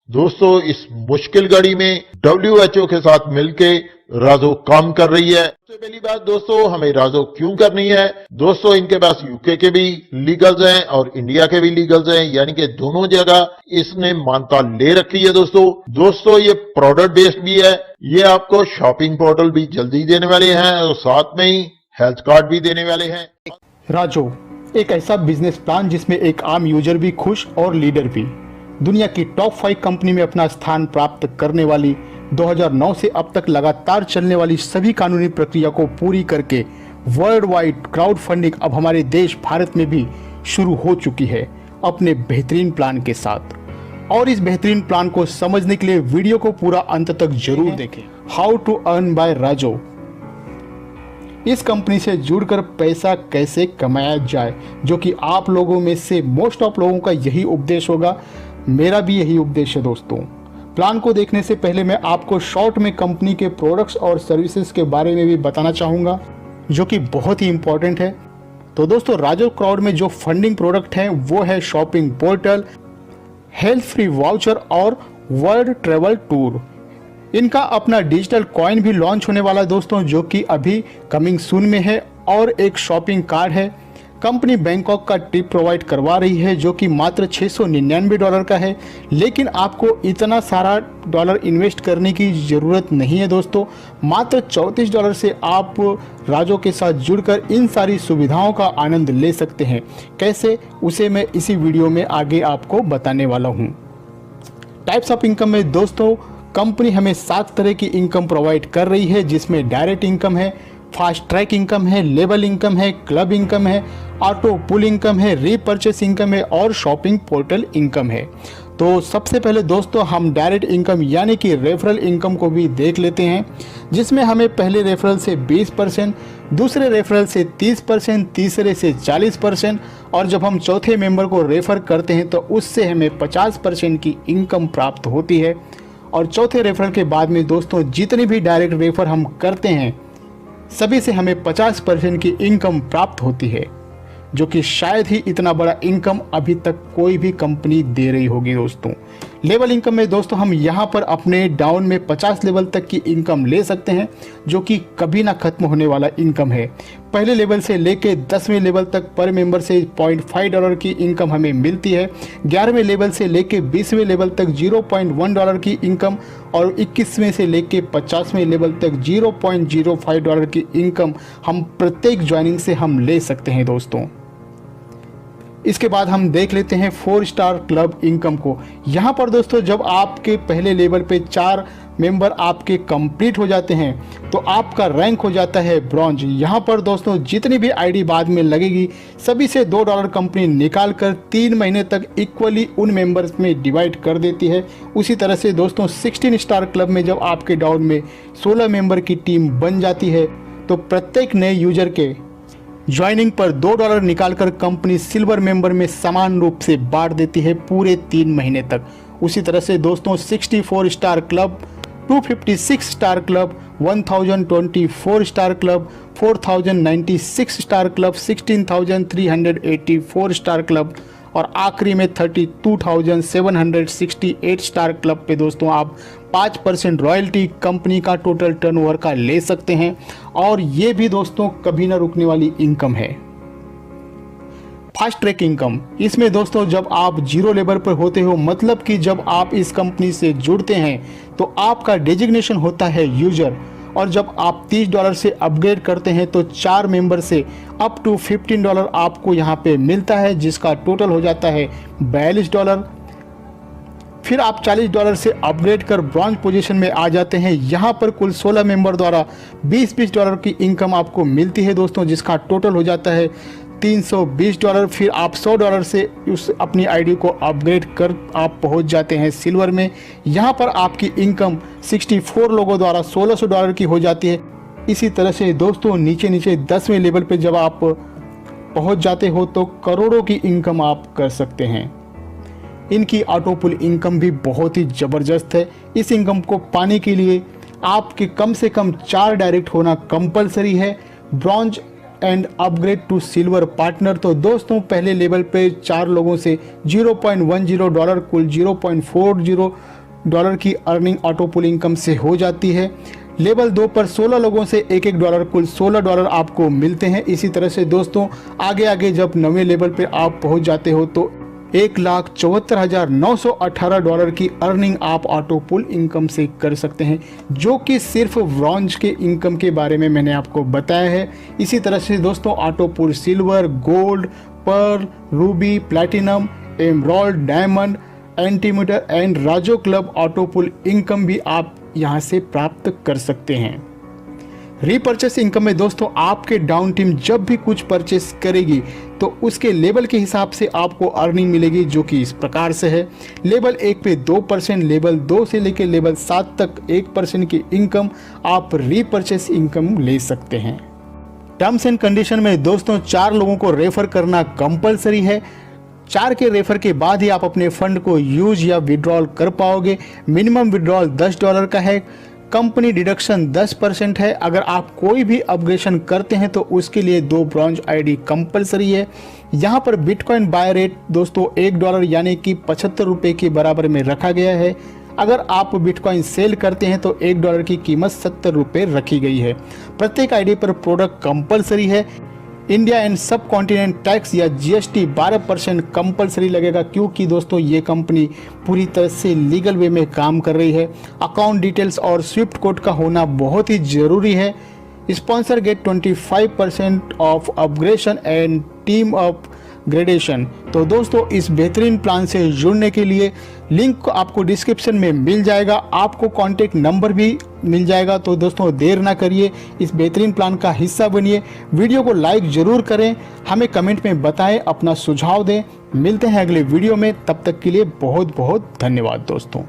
दोस्तों इस मुश्किल घड़ी में WHO के साथ मिलके राजो काम कर रही है। सबसे पहली बात दोस्तों, हमें राजो क्यों करनी है? दोस्तों इनके पास यूके के भी लीगल्स हैं और इंडिया के भी लीगल्स हैं, यानी कि दोनों जगह इसने मान्यता ले रखी है। दोस्तों ये प्रोडक्ट बेस्ड भी है। ये आपको शॉपिंग पोर्टल भी जल्दी देने वाले हैं और साथ में ही हेल्थ कार्ड भी देने वाले हैं। राजो एक ऐसा बिजनेस प्लान जिसमें एक आम यूजर भी खुश और लीडर भी। दुनिया की टॉप 5 कंपनी में अपना स्थान प्राप्त करने वाली, 2009 से अब तक लगातार चलने वाली सभी कानूनी प्रक्रिया को पूरी करके वर्ल्ड वाइड क्राउड फंडिंग अब हमारे देश भारत में भी शुरू हो चुकी है अपने बेहतरीन प्लान के साथ। और इस बेहतरीन प्लान को समझने के लिए वीडियो को पूरा अंत तक जरूर देखें। हाउ टू अर्न बाय राजो। इस कंपनी से जुड़कर पैसा कैसे कमाया जाए, जो कि आप लोगों में से मोस्ट ऑफ लोगों का यही उपदेश होगा। मेरा भी यही उपदेश है दोस्तों। प्लान को देखने से पहले मैं आपको शॉर्ट में कंपनी के प्रोडक्ट्स और सर्विसेज के बारे में भी बताना चाहूँगा, जो कि बहुत ही इंपॉर्टेंट है। तो दोस्तों राजो क्राउड में जो फंडिंग प्रोडक्ट हैं वो है shopping portal, health free voucher और वर्ल्ड ट्रेवल टूर। इनका अपना डिजिटल कॉइन भी लॉन्च होने वाला है दोस्तों, जो कि अभी कमिंग सून में है। और एक शॉपिंग कार्ड है। कंपनी बैंकॉक का ट्रिप प्रोवाइड करवा रही है, जो कि मात्र $699 का है। लेकिन आपको इतना सारा डॉलर इन्वेस्ट करने की ज़रूरत नहीं है दोस्तों। मात्र $34 से आप राजो के साथ जुड़कर इन सारी सुविधाओं का आनंद ले सकते हैं। कैसे, उसे मैं इसी वीडियो में आगे आपको बताने वाला हूँ। टाइप्स ऑफ इनकम में दोस्तों कंपनी हमें 7 तरह की इनकम प्रोवाइड कर रही है, जिसमें डायरेक्ट इनकम है, फास्ट ट्रैक इनकम है, लेबल इनकम है, क्लब इनकम है, ऑटो पुल इनकम है, रीपर्चेस इनकम है और शॉपिंग पोर्टल इनकम है। तो सबसे पहले दोस्तों हम डायरेक्ट इनकम यानी कि रेफरल इनकम को भी देख लेते हैं, जिसमें हमें पहले रेफरल से 20%, दूसरे रेफरल से 30%, तीसरे से 40% और जब हम चौथे मेंबर को रेफर करते हैं तो उससे हमें 50% की इनकम प्राप्त होती है। और चौथे रेफरल के बाद में दोस्तों जितनी भी डायरेक्ट रेफर हम करते हैं सभी से हमें 50% की इनकम प्राप्त होती है, जो कि शायद ही इतना बड़ा इनकम अभी तक कोई भी कंपनी दे रही होगी दोस्तों। लेवल इनकम में दोस्तों हम यहाँ पर अपने डाउन में 50 लेवल तक की इनकम ले सकते हैं, जो कि कभी ना खत्म होने वाला इनकम है। पहले लेवल से लेके 10वें लेवल तक पर मेंबर से $0.5 की इनकम हमें मिलती है। 11वें लेवल से लेके 20वें लेवल तक $0.1 की इनकम और 21वें से लेके 50वें लेवल तक $0.05 की इनकम हम प्रत्येक ज्वाइनिंग से हम ले सकते हैं दोस्तों। इसके बाद हम देख लेते हैं 4 स्टार क्लब इनकम को। यहाँ पर दोस्तों जब आपके पहले लेवल पे 4 मेंबर आपके कंप्लीट हो जाते हैं तो आपका रैंक हो जाता है ब्रॉन्ज। यहाँ पर दोस्तों जितनी भी आईडी बाद में लगेगी सभी से $2 कंपनी निकाल कर 3 महीने तक इक्वली उन मेंबर्स में डिवाइड कर देती है। उसी तरह से दोस्तों 16 स्टार क्लब में जब आपके डाउन में 16 मेंबर की टीम बन जाती है तो प्रत्येक नए यूजर के ज्वाइनिंग पर $2 निकालकर कंपनी सिल्वर मेंबर में समान रूप से बांट देती है पूरे 3 महीने तक। उसी तरह से दोस्तों 64 star club, 256 star club, 1024 star club, 4096 star club, 16384 star club और आखिरी में 32,768 स्टार क्लब पे दोस्तों आप 5% रॉयल्टी कंपनी का टोटल टर्नओवर का ले सकते हैं। और ये भी दोस्तों कभी ना रुकने वाली इनकम है। फास्ट ट्रैक इनकम, इसमें दोस्तों जब आप 0 लेवल पर होते हो, मतलब कि जब आप इस कंपनी से जुड़ते हैं तो आपका डेजिग्नेशन होता है यूजर, और जब आप $30 से अपग्रेड करते हैं तो 4 मेंबर से अप टू $15 आपको यहाँ पे मिलता है, जिसका टोटल हो जाता है $42। फिर आप $40 से अपग्रेड कर ब्रॉन्ज पोजीशन में आ जाते हैं। यहाँ पर कुल 16 मेंबर द्वारा $20 की इनकम आपको मिलती है दोस्तों, जिसका टोटल हो जाता है $320। फिर आप $100 से उस अपनी आईडी को अपग्रेड कर आप पहुंच जाते हैं सिल्वर में। यहाँ पर आपकी इनकम 64 लोगों द्वारा $1600 की हो जाती है। इसी तरह से दोस्तों नीचे नीचे 10वें लेवल पे जब आप पहुंच जाते हो तो करोड़ों की इनकम आप कर सकते हैं। इनकी ऑटो पुल इनकम भी बहुत ही ज़बरदस्त है। इस इनकम को पाने के लिए आपके कम से कम 4 डायरेक्ट होना कंपलसरी है। Bronze and upgrade to silver partner, तो दोस्तों पहले लेवल पे 4 लोगों से $0.10 कुल $0.40 डॉलर की अर्निंग ऑटो पुल इनकम से हो जाती है। लेवल 2 पर 16 लोगों से $1 कुल $16 आपको मिलते हैं। इसी तरह से दोस्तों आगे आगे जब नवे लेवल पे आप पहुंच जाते हो तो $1,74,918 की अर्निंग आप ऑटो पुल इनकम से कर सकते हैं, जो कि सिर्फ ब्रॉन्ज के इनकम के बारे में मैंने आपको बताया है। इसी तरह से दोस्तों auto pool silver, gold, pearl, ruby, platinum, emerald, diamond, antimatter and राजो क्लब ऑटो पुल इनकम भी आप यहां से प्राप्त कर सकते हैं। रीपर्चेस इनकम में दोस्तों आपके डाउन टीम जब भी कुछ परचेस करेगी तो उसके लेवल के हिसाब से आपको अर्निंग मिलेगी, जो कि इस प्रकार से है। लेवल 1 पे 2%, लेवल 2 से लेकर लेवल 7 तक 1% की इनकम आप रीपर्चेस इनकम ले सकते हैं। टर्म्स एंड कंडीशन में दोस्तों 4 लोगों को रेफर करना कंपलसरी है। 4 के रेफर के बाद ही आप अपने फंड को यूज या विड्रॉल कर पाओगे। मिनिमम विड्रॉल $10 का है। कंपनी डिडक्शन 10% है। अगर आप कोई भी अपग्रेडेशन करते हैं तो उसके लिए 2 ब्रॉन्ज आईडी कंपलसरी है। यहाँ पर बिटकॉइन बाय रेट दोस्तों $1 यानी कि 75 रुपये के बराबर में रखा गया है। अगर आप बिटकॉइन सेल करते हैं तो $1 की कीमत 70 रुपये रखी गई है। प्रत्येक आईडी पर प्रोडक्ट कंपलसरी है। इंडिया एंड सब कॉन्टिनेंट टैक्स या GST 12% कंपलसरी लगेगा, क्योंकि दोस्तों ये कंपनी पूरी तरह से लीगल वे में काम कर रही है। अकाउंट डिटेल्स और स्विफ्ट कोड का होना बहुत ही ज़रूरी है। Sponsor get 25% off upgradation and team off gradation. तो दोस्तों इस बेहतरीन प्लान से जुड़ने के लिए लिंक आपको डिस्क्रिप्शन में मिल जाएगा, आपको कॉन्टेक्ट नंबर भी मिल जाएगा। तो दोस्तों देर ना करिए, इस बेहतरीन प्लान का हिस्सा बनिए। वीडियो को लाइक जरूर करें, हमें कमेंट में बताएं, अपना सुझाव दें। मिलते हैं अगले वीडियो में, तब तक के लिए बहुत बहुत धन्यवाद दोस्तों।